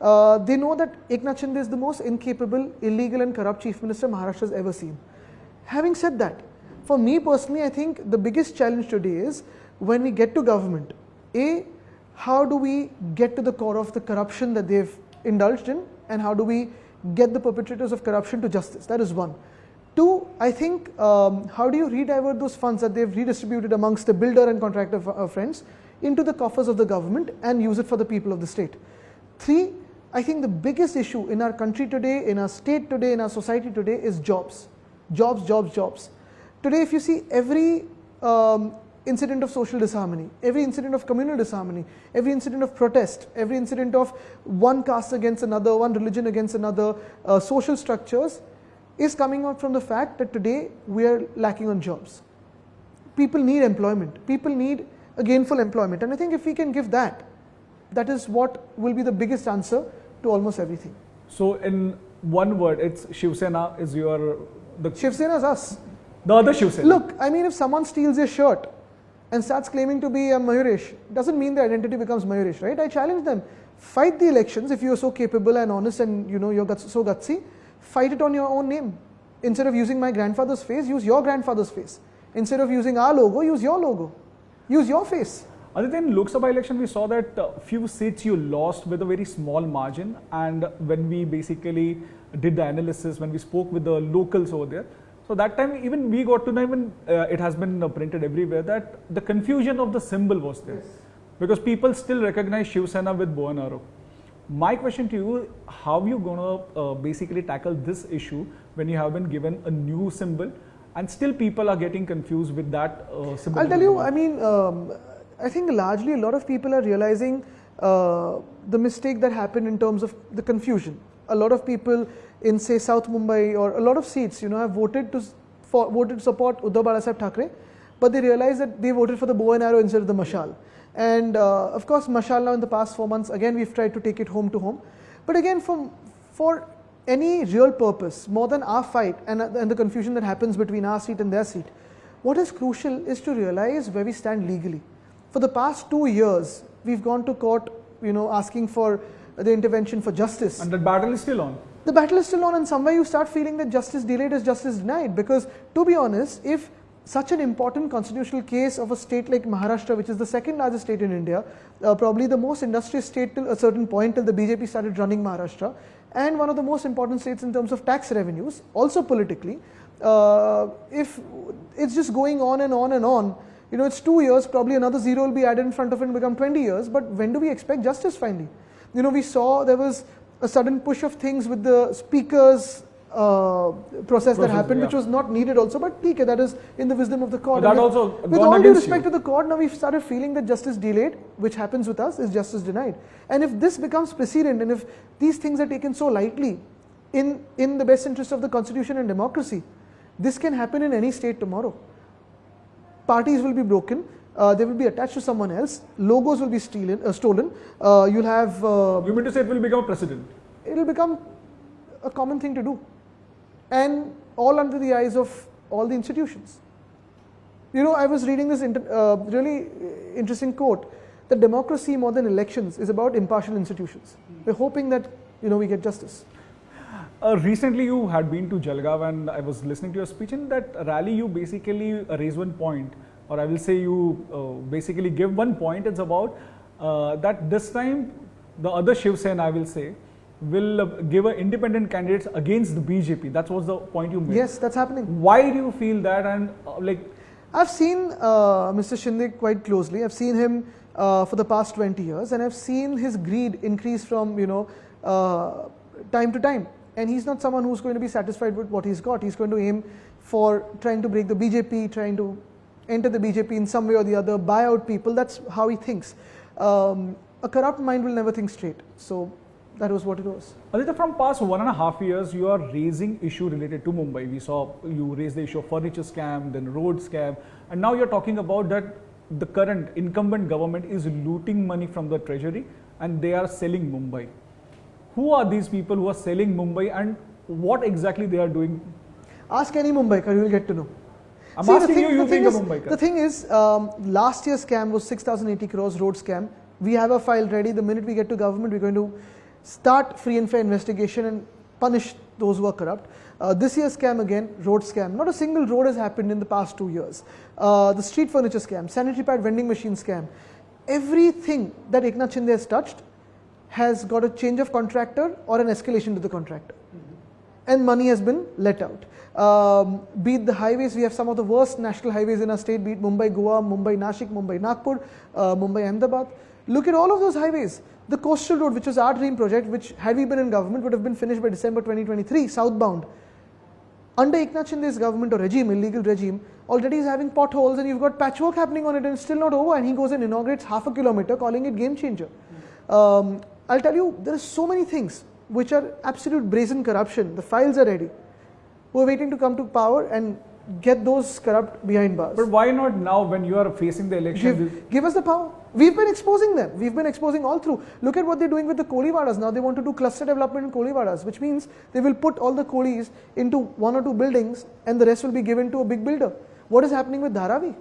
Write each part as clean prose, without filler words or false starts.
They know that Eknath Shinde is the most incapable, illegal and corrupt Chief Minister Maharashtra has ever seen. Having said that, for me personally, I think the biggest challenge today is when we get to government, how do we get to the core of the corruption that they've indulged in, and how do we get the perpetrators of corruption to justice? That is one. Two, I think, how do you redivert those funds that they've redistributed amongst the builder and contractor friends into the coffers of the government and use it for the people of the state? Three, I think the biggest issue in our country today, in our state today, in our society today is jobs. Jobs, jobs, jobs. Today, if you see every incident of social disharmony, every incident of communal disharmony, every incident of protest, every incident of one caste against another, one religion against another, social structures, is coming out from the fact that today we are lacking on jobs. People need employment. People need a gainful employment. And I think if we can give that, that is what will be the biggest answer to almost everything. So in one word, it's Shiv Sena is your... Shiv Sena is us. The other Shiv Sena. Look, I mean, if someone steals your shirt and starts claiming to be a Mayuresh, doesn't mean the identity becomes Mayuresh, right? I challenge them. Fight the elections if you are so capable and honest and you're so gutsy. Fight it on your own name. Instead of using my grandfather's face, use your grandfather's face. Instead of using our logo, use your logo. Use your face. Aditya, in Lok Sabha election, we saw that few seats you lost with a very small margin, and when we basically did the analysis, when we spoke with the locals over there, so that time even we got to know, even it has been printed everywhere, that the confusion of the symbol was there. Yes. Because people still recognize Shiv Sena with bow and arrow. My question to you, how are you going to basically tackle this issue when you have been given a new symbol and still people are getting confused with that symbol? I'll tell you, I mean, I think largely a lot of people are realizing the mistake that happened in terms of the confusion. A lot of people in, say, South Mumbai or a lot of seats, have voted to support Uddhav Balasaheb Thackeray, but they realized that they voted for the bow and arrow instead of the mashal. And of course, mashal now in the past 4 months, again, we've tried to take it home to home. But again, for any real purpose, more than our fight and the confusion that happens between our seat and their seat, what is crucial is to realize where we stand legally. For the past 2 years, we've gone to court, asking for the intervention for justice. And the battle is still on. The battle is still on, and somewhere you start feeling that justice delayed is justice denied. Because to be honest, if such an important constitutional case of a state like Maharashtra, which is the second largest state in India, probably the most industrious state till a certain point, till the BJP started running Maharashtra, and one of the most important states in terms of tax revenues, also politically, if it's just going on and on and on, it's 2 years, probably another zero will be added in front of it and become 20 years, but when do we expect justice finally? We saw there was a sudden push of things with the speaker's process that happened, which was not needed also, but that is in the wisdom of the court. That also with all due respect to the court, now we've started feeling that justice delayed, which happens with us, is justice denied. And if this becomes precedent, and if these things are taken so lightly in the best interest of the constitution and democracy, this can happen in any state tomorrow. Parties will be broken, they will be attached to someone else, logos will be stolen, you'll have... you mean to say it will become a precedent? It will become a common thing to do. And all under the eyes of all the institutions. I was reading this really interesting quote, that democracy more than elections is about impartial institutions. We're hoping that, we get justice. Recently you had been to Jalgaon, and I was listening to your speech. In that rally you basically raised one point, or I will say you basically give one point. It's about that this time the other Shiv Sena, I will say, will give independent candidates against the BJP. That was the point you made. Yes, that's happening. Why do you feel that? And I've seen Mr. Shinde quite closely. I've seen him for the past 20 years, and I've seen his greed increase from time to time. And he's not someone who's going to be satisfied with what he's got. He's going to aim for trying to break the BJP, trying to enter the BJP in some way or the other, buy out people. That's how he thinks. A corrupt mind will never think straight. So that was what it was. Aditya, from past 1.5 years, you are raising issue related to Mumbai. We saw you raise the issue of furniture scam, then road scam, and now you're talking about that the current incumbent government is looting money from the treasury and they are selling Mumbai. Who are these people who are selling Mumbai, and what exactly they are doing? Ask any Mumbaikar, you will get to know. I'm asking you think of Mumbaikar. The thing is, last year's scam was 6,080 crores road scam. We have a file ready. The minute we get to government, we're going to start free and fair investigation and punish those who are corrupt. This year's scam again, road scam. Not a single road has happened in the past 2 years. The street furniture scam, sanitary pad vending machine scam. Everything that Eknath Shinde has touched has got a change of contractor or an escalation to the contractor. And money has been let out. Be it the highways, we have some of the worst national highways in our state, be it Mumbai, Goa, Mumbai, Nashik, Mumbai, Nagpur, Mumbai, Ahmedabad. Look at all of those highways. The coastal road, which was our dream project, which had we been in government would have been finished by December 2023, southbound. Under Eknath Shinde's government or regime, illegal regime, already is having potholes and you've got patchwork happening on it and it's still not over, and he goes and inaugurates half a kilometer calling it game changer. I'll tell you, there are so many things which are absolute brazen corruption. The files are ready. We're waiting to come to power and get those corrupt behind bars. But why not now when you are facing the election? Give us the power. We've been exposing them. We've been exposing all through. Look at what they're doing with the Koliwadas. Now they want to do cluster development in Koliwadas, which means they will put all the Kolis into 1 or 2 buildings and the rest will be given to a big builder. What is happening with Dharavi?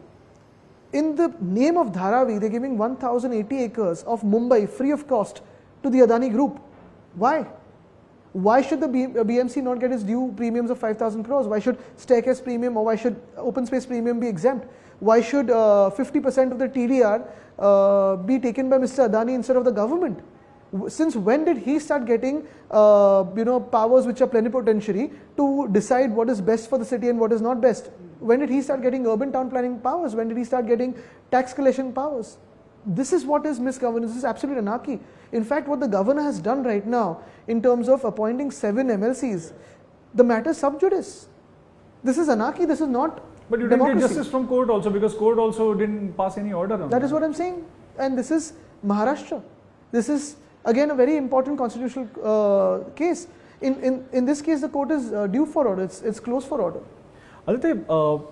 In the name of Dharavi, they're giving 1,080 acres of Mumbai free of cost to the Adani group. Why? Why should the BMC not get its due premiums of 5,000 crores? Why should staircase premium or why should open space premium be exempt? Why should 50% of the TDR be taken by Mr. Adani instead of the government? Since when did he start getting powers which are plenipotentiary to decide what is best for the city and what is not best? When did he start getting urban town planning powers? When did he start getting tax collection powers? This is what is misgovernance. This is absolute anarchy. In fact, what the governor has done right now in terms of appointing 7 MLCs, the matter is sub judice. This is anarchy. This is not But you democracy. didn't get justice from court also, because court also didn't pass any order on that. That is what I'm saying. And this is Maharashtra. This is again a very important constitutional case. In this case, the court is due for order. It's closed for order. Aditya,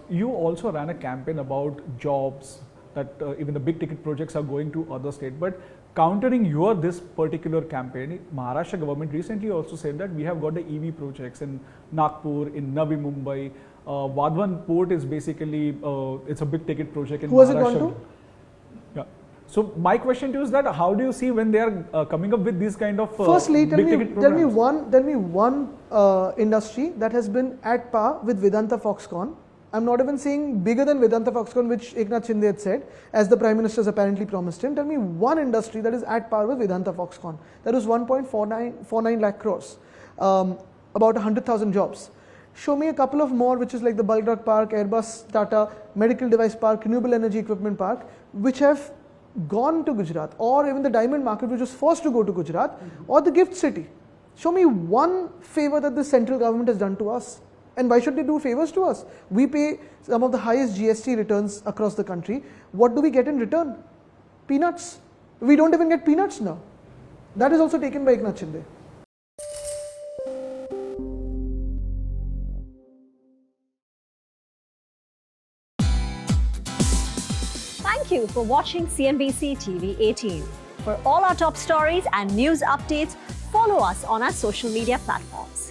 you also ran a campaign about jobs, that even the big ticket projects are going to other states. But countering this particular campaign, Maharashtra government recently also said that we have got the EV projects in Nagpur, in Navi Mumbai. Vadhavan port is basically, it's a big ticket project in Maharashtra. Who has it gone to? Yeah. So my question to you is that how do you see when they are coming up with these kind of Firstly, big ticket programs? tell me one industry that has been at par with Vedanta Foxconn. I'm not even saying bigger than Vedanta Foxconn, which Eknath Shinde had said, as the Prime Minister has apparently promised him. Tell me one industry that is at par with Vedanta Foxconn. That was 1.49 lakh crores, about 100,000 jobs. Show me a couple of more, which is like the Baldrag Park, Airbus, Tata, Medical Device Park, Renewable Energy Equipment Park, which have gone to Gujarat, or even the diamond market, which was forced to go to Gujarat, or the gift city. Show me one favor that the central government has done to us. And why should they do favors to us? We pay some of the highest GST returns across the country. What do we get in return? Peanuts. We don't even get peanuts now. That is also taken by Eknath Shinde. Thank you for watching CNBC TV 18. For all our top stories and news updates, follow us on our social media platforms.